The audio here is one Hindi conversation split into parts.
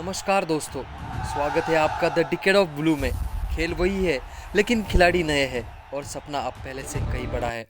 नमस्कार दोस्तों। स्वागत है आपका द डिकेड ऑफ ब्लू में। खेल वही है लेकिन खिलाड़ी नए हैं और सपना अब पहले से कहीं बड़ा है।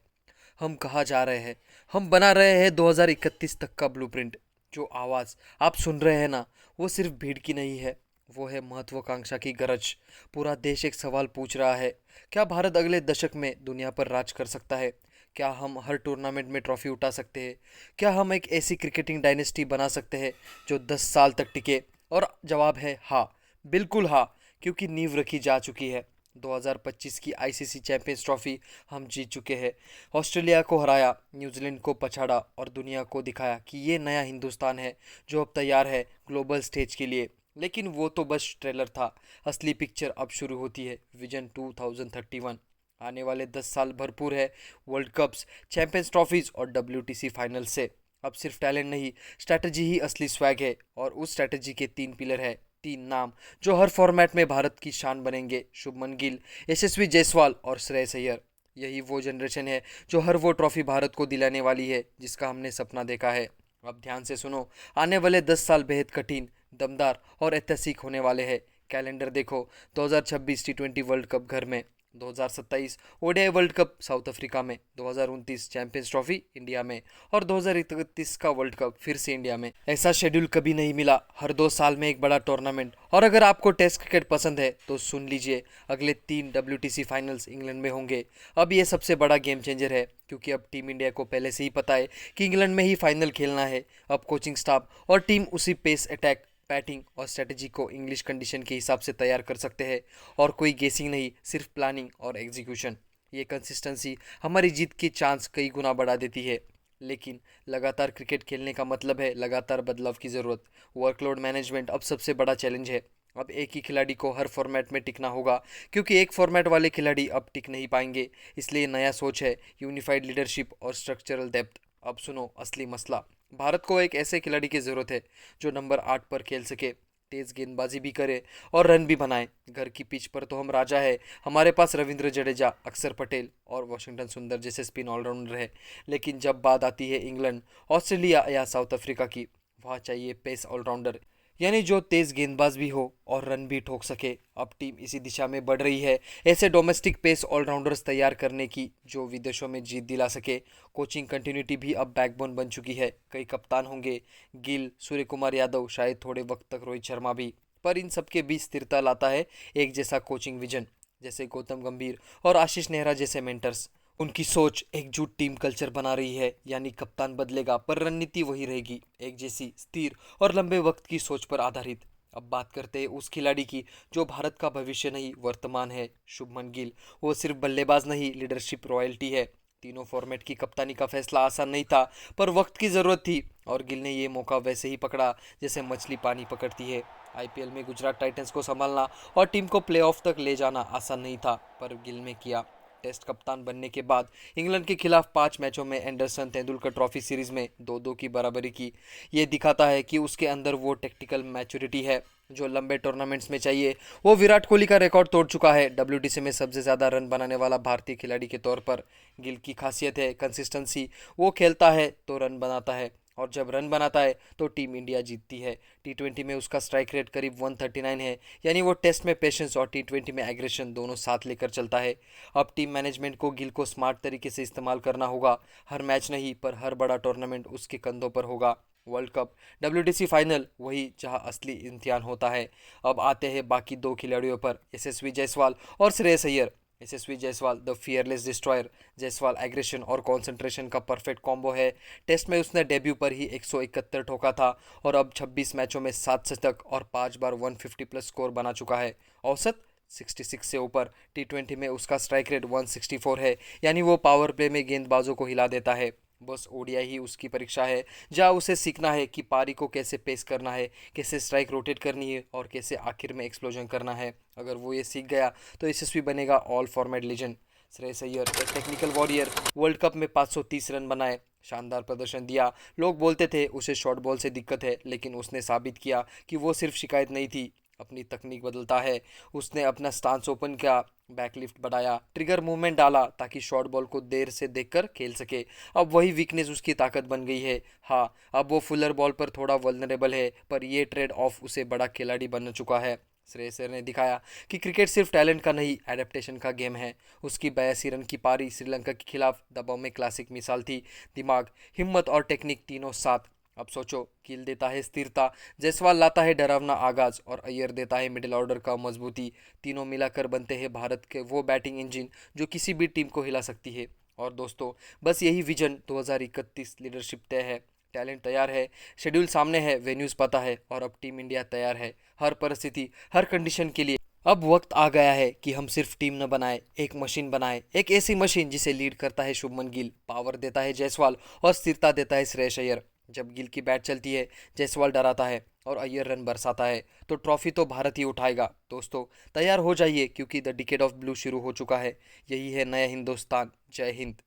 हम कहाँ जा रहे हैं? हम बना रहे हैं 2031 तक का ब्लूप्रिंट। जो आवाज़ आप सुन रहे हैं ना, वो सिर्फ भीड़ की नहीं है, वो है महत्वाकांक्षा की गरज। पूरा देश एक सवाल पूछ रहा है, क्या भारत अगले दशक में दुनिया पर राज कर सकता है? क्या हम हर टूर्नामेंट में ट्रॉफी उठा सकते हैं? क्या हम एक ऐसी क्रिकेटिंग डायनेस्टी बना सकते हैं जो 10 साल तक टिके? और जवाब है हाँ, बिल्कुल हाँ, क्योंकि नींव रखी जा चुकी है। 2025 की आईसीसी चैंपियंस ट्रॉफी हम जीत चुके हैं। ऑस्ट्रेलिया को हराया, न्यूजीलैंड को पछाड़ा और दुनिया को दिखाया कि ये नया हिंदुस्तान है जो अब तैयार है ग्लोबल स्टेज के लिए। लेकिन वो तो बस ट्रेलर था। असली पिक्चर अब शुरू होती है। विजन 2031। आने वाले 10 साल भरपूर है वर्ल्ड कप्स, चैंपियंस ट्रॉफीज और डब्ल्यूटीसी फाइनल से। अब सिर्फ टैलेंट नहीं, स्ट्रैटेजी ही असली स्वैग है। और उस स्ट्रैटेजी के 3 पिलर है, 3 नाम जो हर फॉर्मेट में भारत की शान बनेंगे: शुभमन गिल, यशस्वी जायसवाल और श्रेयस अय्यर। यही वो जनरेशन है जो हर वो ट्रॉफी भारत को दिलाने वाली है जिसका हमने सपना देखा है। अब ध्यान से सुनो, आने वाले 10 साल बेहद कठिन, दमदार और ऐतिहासिक होने वाले हैं। कैलेंडर देखो, 2026 टी20 वर्ल्ड कप घर में, 2027 ODI world cup south Africa में, 2029 चैंपियंस ट्रॉफी इंडिया में और 2031 का वर्ल्ड कप फिर से इंडिया में। ऐसा शेड्यूल कभी नहीं मिला, हर 2 साल में एक बड़ा टूर्नामेंट। और अगर आपको टेस्ट क्रिकेट पसंद है तो सुन लीजिए, अगले 3 डब्ल्यूटीसी फाइनल्स इंग्लैंड में होंगे। अब ये सबसे बड़ा गेम चेंजर है क्योंकि अब टीम इंडिया को पहले से ही पता है कि इंग्लैंड में ही फाइनल खेलना है। अब कोचिंग स्टाफ और टीम उसी पेस, अटैक, बैटिंग और स्ट्रेटजी को इंग्लिश कंडीशन के हिसाब से तैयार कर सकते हैं। और कोई गेसिंग नहीं, सिर्फ प्लानिंग और एग्जीक्यूशन। ये कंसिस्टेंसी हमारी जीत की चांस कई गुना बढ़ा देती है। लेकिन लगातार क्रिकेट खेलने का मतलब है लगातार बदलाव की ज़रूरत। वर्कलोड मैनेजमेंट अब सबसे बड़ा चैलेंज है। अब एक ही खिलाड़ी को हर फॉर्मेट में टिकना होगा क्योंकि एक फॉर्मेट वाले खिलाड़ी अब टिक नहीं पाएंगे। इसलिए नया सोच है, यूनिफाइड लीडरशिप और स्ट्रक्चरल डेप्थ। अब सुनो असली मसला। भारत को एक ऐसे खिलाड़ी की ज़रूरत है जो नंबर 8 पर खेल सके, तेज गेंदबाजी भी करे और रन भी बनाए। घर की पिच पर तो हम राजा है, हमारे पास रविंद्र जडेजा, अक्षर पटेल और वॉशिंगटन सुंदर जैसे स्पिन ऑलराउंडर है। लेकिन जब बात आती है इंग्लैंड, ऑस्ट्रेलिया या साउथ अफ्रीका की, वहाँ चाहिए पेस ऑलराउंडर, यानी जो तेज गेंदबाज भी हो और रन भी ठोक सके। अब टीम इसी दिशा में बढ़ रही है, ऐसे डोमेस्टिक पेस ऑलराउंडर्स तैयार करने की जो विदेशों में जीत दिला सके। कोचिंग कंटिन्यूटी भी अब बैकबोन बन चुकी है। कई कप्तान होंगे, गिल, सूर्य कुमार यादव, शायद थोड़े वक्त तक रोहित शर्मा भी। पर इन सबके बीच स्थिरता लाता है एक जैसा कोचिंग विजन, जैसे गौतम गंभीर और आशीष नेहरा जैसे मेंटर्स। उनकी सोच एकजुट टीम कल्चर बना रही है, यानी कप्तान बदलेगा पर रणनीति वही रहेगी, एक जैसी, स्थिर और लंबे वक्त की सोच पर आधारित। अब बात करते हैं उस खिलाड़ी की जो भारत का भविष्य नहीं वर्तमान है, शुभमन गिल। वो सिर्फ बल्लेबाज नहीं, लीडरशिप रॉयल्टी है। तीनों फॉर्मेट की कप्तानी का फैसला आसान नहीं था, पर वक्त की ज़रूरत थी और गिल ने ये मौका वैसे ही पकड़ा जैसे मछली पानी पकड़ती है। आईपीएल में गुजरात टाइटंस को संभालना और टीम को प्लेऑफ तक ले जाना आसान नहीं था, पर गिल ने किया। टेस्ट कप्तान बनने के बाद इंग्लैंड के खिलाफ 5 मैचों में एंडरसन तेंदुलकर ट्रॉफी सीरीज में 2-2 की बराबरी की। ये दिखाता है कि उसके अंदर वो टेक्टिकल मैच्योरिटी है जो लंबे टूर्नामेंट्स में चाहिए। वो विराट कोहली का रिकॉर्ड तोड़ चुका है डब्ल्यूटीसी में सबसे ज़्यादा रन बनाने वाला भारतीय खिलाड़ी के तौर पर। गिल की खासियत है कंसिस्टेंसी। वो खेलता है तो रन बनाता है और जब रन बनाता है तो टीम इंडिया जीतती है। टी20 में उसका स्ट्राइक रेट करीब 139 है, यानी वो टेस्ट में पेशेंस और टी20 में एग्रेशन दोनों साथ लेकर चलता है। अब टीम मैनेजमेंट को गिल को स्मार्ट तरीके से इस्तेमाल करना होगा। हर मैच नहीं, पर हर बड़ा टूर्नामेंट उसके कंधों पर होगा। वर्ल्ड कप, डब्ल्यूटीसी फाइनल, वही जहां असली इम्तिहान होता है। अब आते हैं बाकी 2 खिलाड़ियों पर, यशस्वी जायसवाल और Shreyas Iyer. Yashasvi Jaiswal the fearless destroyer. Jaiswal aggression और कंसंट्रेशन का परफेक्ट कॉम्बो है। टेस्ट में उसने डेब्यू पर ही 171 ठोका था और अब 26 मैचों में 7 शतक और 5 बार 150 प्लस स्कोर बना चुका है। औसत 66 से ऊपर। टी20 में उसका स्ट्राइक रेट 164 है, यानी वो पावर प्ले में गेंदबाजों को हिला देता है। बस ओडीआई ही उसकी परीक्षा है, जहाँ उसे सीखना है कि पारी को कैसे पेस करना है, कैसे स्ट्राइक रोटेट करनी है और कैसे आखिर में एक्सप्लोजन करना है। अगर वो ये सीख गया तो यशस्वी बनेगा all format legend. Shreyas Iyer एक टेक्निकल वॉरियर, वर्ल्ड कप में 530 रन बनाए, शानदार प्रदर्शन दिया। लोग बोलते थे उसे शॉर्ट बॉल से दिक्कत है, लेकिन उसने साबित किया कि वो सिर्फ शिकायत नहीं थी, अपनी तकनीक बदलता है। उसने अपना स्टांस ओपन किया, बैकलिफ्ट बढ़ाया, ट्रिगर मूवमेंट डाला ताकि शॉर्ट बॉल को देर से देखकर खेल सके। अब वही वीकनेस उसकी ताकत बन गई है। हाँ, अब वो फुलर बॉल पर थोड़ा वल्नरेबल है, पर ये ट्रेड ऑफ उसे बड़ा खिलाड़ी बन चुका है। श्रेयस अय्यर ने दिखाया कि क्रिकेट सिर्फ टैलेंट का नहीं, एडेप्टेशन का गेम है। उसकी 82 रन की पारी श्रीलंका के खिलाफ दबाव में क्लासिक मिसाल थी। दिमाग, हिम्मत और टेक्निक तीनों साथ। अब सोचो, गिल देता है स्थिरता, जायसवाल लाता है डरावना आगाज और अय्यर देता है मिडिल ऑर्डर का मजबूती। तीनों मिलाकर बनते हैं भारत के वो बैटिंग इंजन जो किसी भी टीम को हिला सकती है। और दोस्तों, बस यही विजन 2031 लीडरशिप तय है। टैलेंट तैयार है, शेड्यूल सामने है, वेन्यूज पता है और अब टीम इंडिया तैयार है हर परिस्थिति, हर कंडीशन के लिए। अब वक्त आ गया है कि हम सिर्फ टीम न बनाए, एक मशीन बनाए, एक ऐसी मशीन जिसे लीड करता है शुभमन गिल, पावर देता है जायसवाल और स्थिरता देता है श्रेयस अय्यर। जब गिल की बैट चलती है, जायसवाल डराता है और अय्यर रन बरसाता है, तो ट्रॉफी तो भारत ही उठाएगा। दोस्तों, तैयार हो जाइए क्योंकि द डिकेड ऑफ ब्लू शुरू हो चुका है। यही है नया हिंदुस्तान। जय हिंद।